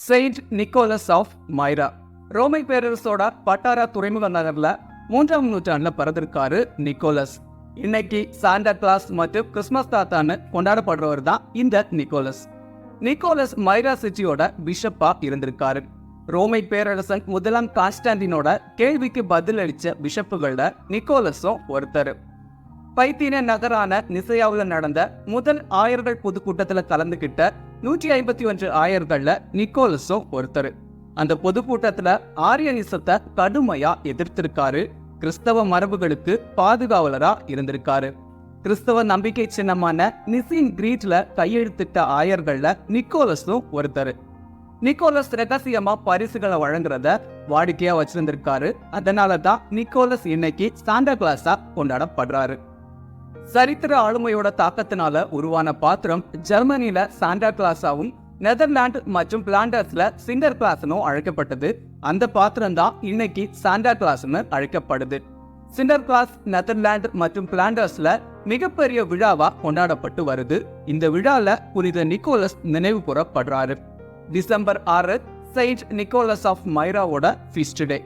Saint Nicholas of மைரா ரோமை பேரரசோட பட்டாரா துறைமுக நகர்ல 3ஆம் நூற்றாண்டுல பிறந்திருக்காரு நிக்கோலஸ். இன்னைக்கு சாண்டா கிளாஸ் மற்றும் கிறிஸ்மஸ் தாத்தான்னு கொண்டாடப்படுறவர் தான் இந்த நிக்கோலஸ். நிக்கோலஸ் மைரா சிட்டியோட பிஷப்பா இருந்திருக்காரு. ரோமை பேரரசன் 1ஆம் கான்ஸ்டான்டினோட கேள்விக்கு பதில் அளிச்ச பிஷப்புகள்ல நிக்கோலஸும் ஒருத்தர். பைத்தீன நகரான நிசையாவுல நடந்த முதல் ஆயர்கள் பொதுக்கூட்டத்துல கலந்துகிட்ட 151 ஆயர்கள்ல நிக்கோலஸும் ஒருத்தர். அந்த பொதுக்கூட்டத்துல ஆரியனிசத்தை கடுமையா எதிர்த்திருக்காரு. கிறிஸ்தவ மரபுகளுக்கு பாதுகாவலரா இருந்திருக்காரு. கிறிஸ்தவ நம்பிக்கை சின்னமான நிசின் கிரீட்ல கையெழுத்திட்ட ஆயர்கள்ல நிக்கோலஸும் ஒருத்தர். நிக்கோலஸ் ரகசியமா பரிசுகளை வழங்குறத வாடிக்கையா வச்சிருந்திருக்காரு. அதனாலதான் நிக்கோலஸ் இன்னைக்கு சாண்டா கிளாஸா கொண்டாடப்படுறாரு. சரித்திர ஆளுமையோட தாக்கத்தினால உருவான பாத்திரம் ஜெர்மனில சாண்டா கிளாஸாவும் நெதர்லாந்து மற்றும் பிளாண்டர்ஸ்ல சிண்டர் கிளாஸ்னும் அழைக்கப்பட்டது. அந்த பாத்திரம் தான் இன்னைக்கு சாண்டா கிளாஸ்னு அழைக்கப்படுது. சிண்டர் கிளாஸ் நெதர்லாந்து மற்றும் பிளாண்டர்ஸ்ல மிகப்பெரிய விழாவா கொண்டாடப்பட்டு வருது. இந்த விழால புனித நிக்கோலஸ் நினைவு கூறப்படுறாரு. டிசம்பர் 6 செயின்ட் நிக்கோலஸ் ஆஃப் மைராவோட ஃபீஸ்ட் டே.